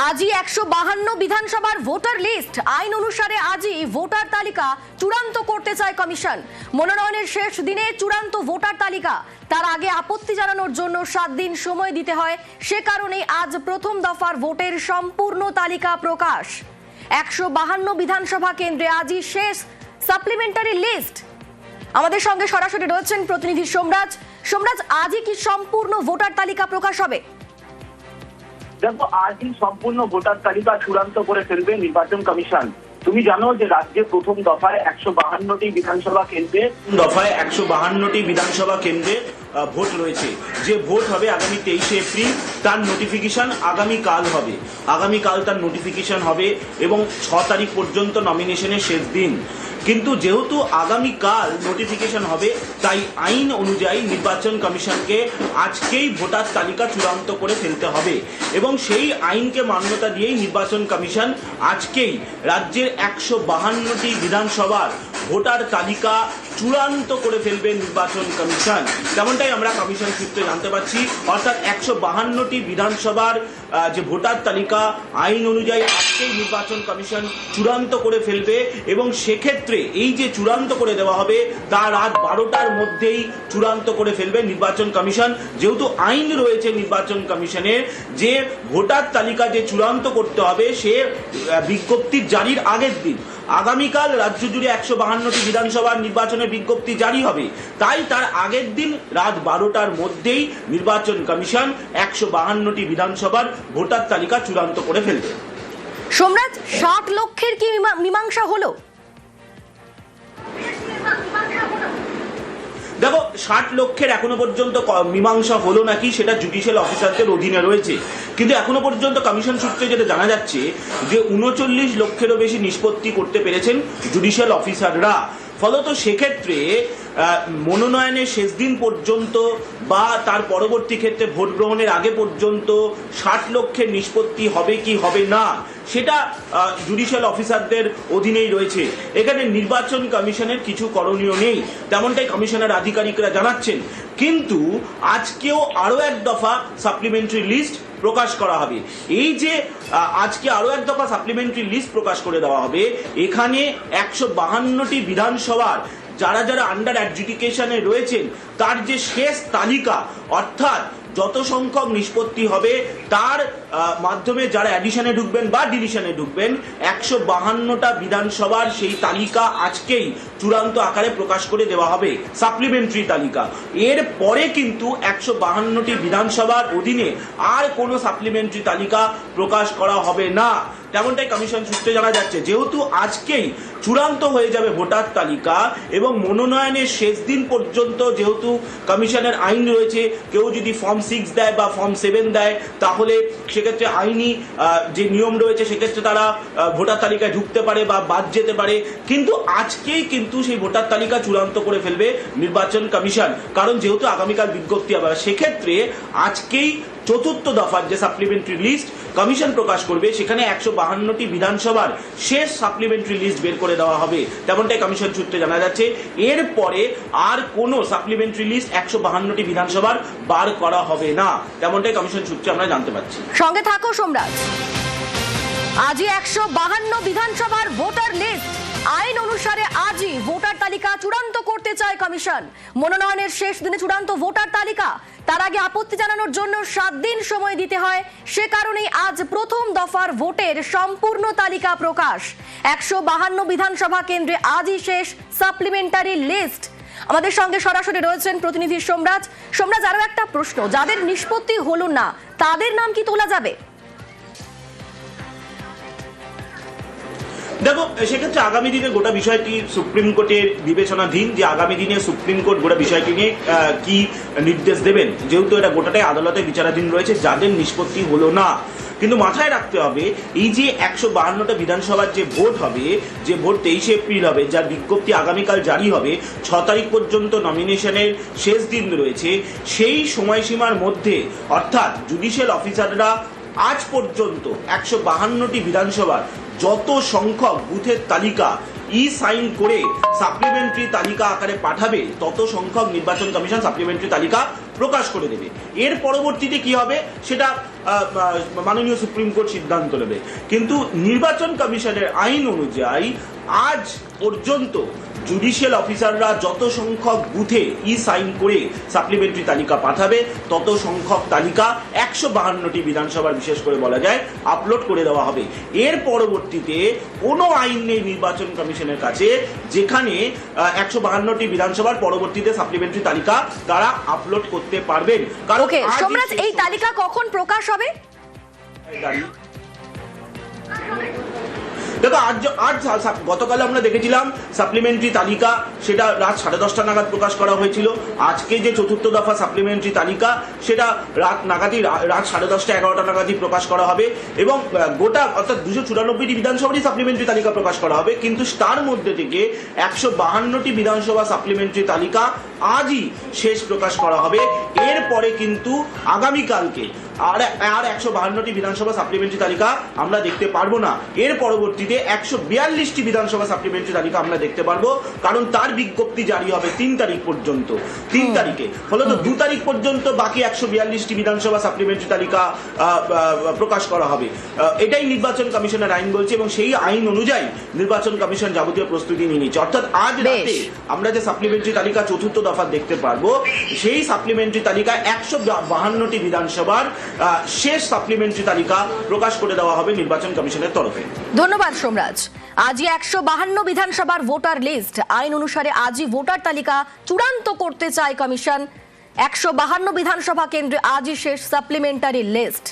আজই 152 বিধানসভার voter list আইন অনুসারে আজই ভোটার তালিকা চূড়ান্ত করতে চায় কমিশন। মনোনয়নের শেষ দিনে চূড়ান্ত ভোটার তালিকা, তার আগে আপত্তি জানানোর জন্য 7 দিন সময় দিতে হয়। সে কারণেই আজ প্রথম দফার ভোটের সম্পূর্ণ তালিকা প্রকাশ। 152 বিধানসভা কেন্দ্রে আজই শেষ সাপ্লিমেন্টারি লিস্ট। আমাদের সঙ্গে সরাসরি রয়েছেন প্রতিনিধি সোমরাজ। সোমরাজ, আজই কি সম্পূর্ণ ভোটার তালিকা প্রকাশ হবে? দেখো, আজই সম্পূর্ণ ভোটার তালিকা চূড়ান্ত করে ফেলবে নির্বাচন কমিশন। তুমি জানো যে রাজ্যে প্রথম দফায় 152টি বিধানসভা কেন্দ্রে ভোট রয়েছে। যে ভোট হবে আগামী 23শে এপ্রিল, তার নোটিফিকেশন আগামীকাল হবে। তার নোটিফিকেশন হবে এবং 6 তারিখ পর্যন্ত নমিনেশনের শেষ দিন। কিন্তু যেহেতু আগামীকাল নোটিফিকেশন হবে, তাই আইন অনুযায়ী নির্বাচন কমিশনকে আজকেই ভোটার তালিকা চূড়ান্ত করে ফেলতে হবে এবং সেই আইনকে মান্যতা দিয়েই নির্বাচন কমিশন আজকেই রাজ্যের 152টি বিধানসভার ভোটার তালিকা চূড়ান্ত করে ফেলবে নির্বাচন কমিশন। তেমনটাই আমরা কমিশন সূত্রে জানতে পারছি। অর্থাৎ 152টি বিধানসভার যে ভোটার তালিকা আইন অনুযায়ী আজকেই নির্বাচন কমিশন চূড়ান্ত করে ফেলবে এবং সেক্ষেত্রে এই যে চূড়ান্ত করে দেওয়া হবে তা রাত 12টার মধ্যেই চূড়ান্ত করে ফেলবে নির্বাচন কমিশন। যেহেতু আইন রয়েছে নির্বাচন কমিশনের যে ভোটার তালিকা যে চূড়ান্ত করতে হবে সে বিজ্ঞপ্তি জারির আগের দিন। আগামীকাল রাজ্য জুড়ে 152টি বিধানসভার নির্বাচনের বিজ্ঞপ্তি জারি হবে, তাই তার আগের দিন রাত 12টার মধ্যেই নির্বাচন কমিশন 152টি বিধানসভার ভোটার তালিকা চূড়ান্ত করে ফেলবে। সোমরাজ, 60 লক্ষের কি মীমাংসা হলো? দেখো, 60 লক্ষের এখনো পর্যন্ত মীমাংসা হলো নাকি সেটা জুডিশিয়াল অফিসারদের অধীনে রয়েছে, কিন্তু এখনো পর্যন্ত কমিশন সূত্রে যেটা জানা যাচ্ছে যে 39 লক্ষেরও বেশি নিষ্পত্তি করতে পেরেছেন জুডিশিয়াল অফিসাররা। ফলত সেক্ষেত্রে মনোনয়নের শেষ দিন পর্যন্ত বা তার পরবর্তী ক্ষেত্রে ভোট গ্রহণের আগে পর্যন্ত 60 লক্ষের নিষ্পত্তি হবে কি হবে না সেটা জুডিশিয়াল অফিসারদের অধীনেই রয়েছে। এখানে নির্বাচন কমিশনের কিছু করণীয় নেই, তেমনটাই কমিশনের আধিকারিকরা জানাচ্ছেন। কিন্তু আজকেও আরো এক দফা সাপ্লিমেন্টারি লিস্ট প্রকাশ করা হবে। এই যে আজকে আরো এক দফা সাপ্লিমেন্টারি লিস্ট প্রকাশ করে দেওয়া হবে, এখানে 152টি বিধানসভার যারা যারা আন্ডার অ্যাডজুডিকেশনে রয়েছেন তার যে শেষ তালিকা, অর্থাৎ যত সংখ্যক নিষ্পত্তি হবে তার মাধ্যমে যারা অ্যাডিশনে ঢুকবেন বা ডিলিশনে ঢুকবেন, 152টা বিধানসভার সেই তালিকা আজকেই চূড়ান্ত আকারে প্রকাশ করে দেওয়া হবে, সাপ্লিমেন্টারি তালিকা। এর পরে কিন্তু 152টি বিধানসভার অধীনে আর কোনো সাপ্লিমেন্টারি তালিকা প্রকাশ করা হবে না, তেমনটাই কমিশন সূত্রে জানা যাচ্ছে। যেহেতু আজকেই চূড়ান্ত হয়ে যাবে ভোটার তালিকা এবং মনোনয়নের শেষ দিন পর্যন্ত যেহেতু কমিশনের আইন রয়েছে, কেউ যদি ফর্ম 6 দেয় বা ফর্ম 7 দেয় তাহলে সেক্ষেত্রে আইনি যে নিয়ম রয়েছে সেক্ষেত্রে তারা ভোটার তালিকায় ঢুকতে পারে বা বাদ যেতে পারে। কিন্তু আজকেই কিন্তু সেই ভোটার তালিকা চূড়ান্ত করে ফেলবে নির্বাচন কমিশন, কারণ যেহেতু আগামীকাল বিজ্ঞপ্তি হবে, সেক্ষেত্রে আজকেই চতুর্থ দফার যে সাপ্লিমেন্টারি লিস্ট কমিশন প্রকাশ করবে সেখানে 152টি বিধানসভার শেষ সাপ্লিমেন্টারি লিস্ট বের করে দেওয়া হবে, তেমনটাই কমিশন সূত্রে জানা যাচ্ছে। এরপরে আর কোনো সাপ্লিমেন্টারি লিস্ট 152টি বিধানসভার বার করা হবে না, তেমনটাই কমিশন সূত্রে আমরা জানতে পারছি। সঙ্গে থাকো সোমরাজ। আজই 152 বিধানসভার ভোটার লিস্ট আইন অনুসারে আজই ভোটার তালিকা চূড়ান্ত করতে চায় কমিশন। মনোনয়নের শেষ দিনে চূড়ান্ত ভোটার তালিকা, তার আগে আপত্তি জানানোর জন্য 7 দিন সময় দিতে হয়। সে কারণেই আজ প্রথম দফার ভোটের সম্পূর্ণ তালিকা প্রকাশ। 152 বিধানসভা কেন্দ্রে আজই শেষ সাপ্লিমেন্টারি লিস্ট। আমাদের সঙ্গে সরাসরি রয়েছেন প্রতিনিধি সোমরাজ। সোমরাজ, আরো একটা প্রশ্ন, যাদের নিষ্পত্তি হলো না তাদের নাম কি তোলা যাবে? দেখো, সেক্ষেত্রে আগামী দিনে গোটা বিষয়টি সুপ্রিম কোর্টের বিবেচনাধীন, যে আগামী দিনে সুপ্রিম কোর্ট গোটা বিষয়টি নিয়ে কি নির্দেশ দেবেন, যেহেতু এটা গোটাটাই আদালতে বিচারাধীন রয়েছে যাদের নিষ্পত্তি হলো না। কিন্তু মাথায় রাখতে হবে এই যে 152টা বিধানসভার যে ভোট হবে, যে ভোট 23শে এপ্রিল হবে, যার বিজ্ঞপ্তি আগামীকাল জারি হবে, 6 তারিখ পর্যন্ত নমিনেশনের শেষ দিন রয়েছে, সেই সময়সীমার মধ্যে অর্থাৎ জুডিশিয়াল অফিসাররা আজ পর্যন্ত 152টি বিধানসভার যত সংখ্যক বুথের তালিকা সাইন করে সাপ্লিমেন্টারি তালিকা আকারে পাঠাবে তত সংখ্যক নির্বাচন কমিশন সাপ্লিমেন্টারি তালিকা প্রকাশ করে দেবে। এর পরবর্তীতে কি হবে সেটা মাননীয় সুপ্রিম কোর্ট সিদ্ধান্ত নেবে। কিন্তু নির্বাচন কমিশনের আইন অনুযায়ী আজ পর্যন্ত জুডিশিয়াল অফিসাররা যত সংখ্যক বুথে সাইন করে সাপ্লিমেন্টারি তালিকা পাঠাবে তত সংখ্যক তালিকা 152টি বিধানসভার বিশেষ করে বলা যায় আপলোড করে দেওয়া হবে। এর পরবর্তীতে কোনো আইন নেই নির্বাচন কমিশনের কাছে যেখানে 152টি বিধানসভার পরবর্তীতে সাপ্লিমেন্টারি তালিকা তারা আপলোড করতে পারবেন। কারণ ওকে সোমরাজ, এই তালিকা কখন প্রকাশ হবে? দেখো আজ গতকাল আমরা দেখেছিলাম সাপ্লিমেন্টারি তালিকা, সেটা রাত 10:30 নাগাদ প্রকাশ করা হয়েছিল। আজকে যে চতুর্থ দফা সাপ্লিমেন্টারি তালিকা সেটা রাত 10:30 11টা নাগাদই প্রকাশ করা হবে এবং গোটা অর্থাৎ 294টি বিধানসভারই সাপ্লিমেন্টারি তালিকা প্রকাশ করা হবে। কিন্তু তার মধ্যে থেকে 152টি বিধানসভা সাপ্লিমেন্টারি তালিকা আজই শেষ প্রকাশ করা হবে। এরপরে কিন্তু আগামীকালকে আর 152টি বিধানসভা সাপ্লিমেন্টারি তালিকা আমরা দেখতে পারবো না। এর পরবর্তীতে 142টি বিধানসভা সাপ্লিমেন্টারি তালিকা আমরা দেখতে পারবো, কারণ তার বিজ্ঞপ্তি জারি হবে 3 তারিখ পর্যন্ত। 3 তারিখে ফলত 2 তারিখ পর্যন্ত বাকি 142টি বিধানসভা সাপ্লিমেন্টারি তালিকা প্রকাশ করা হবে। এটাই নির্বাচন কমিশনের আইন বলছে এবং সেই আইন অনুযায়ী নির্বাচন কমিশন যাবতীয় প্রস্তুতি নিয়ে নিচ্ছে। অর্থাৎ আজ রাতে আমরা যে সাপ্লিমেন্টারি তালিকা চতুর্থ দফা দেখতে পারবো সেই সাপ্লিমেন্টারি তালিকা 152টি বিধানসভার শেষ সাপ্লিমেন্টারি তালিকা প্রকাশ করে দেওয়া হবে নির্বাচন কমিশনের তরফে। ধন্যবাদ সোমরাজ। আজই 152 বিধানসভার ভোটার লিস্ট, আইন অনুসারে আজই ভোটার তালিকা চূড়ান্ত করতে চায় কমিশন। 152 বিধানসভা কেন্দ্রে আজই শেষ সাপ্লিমেন্টারি লিস্ট।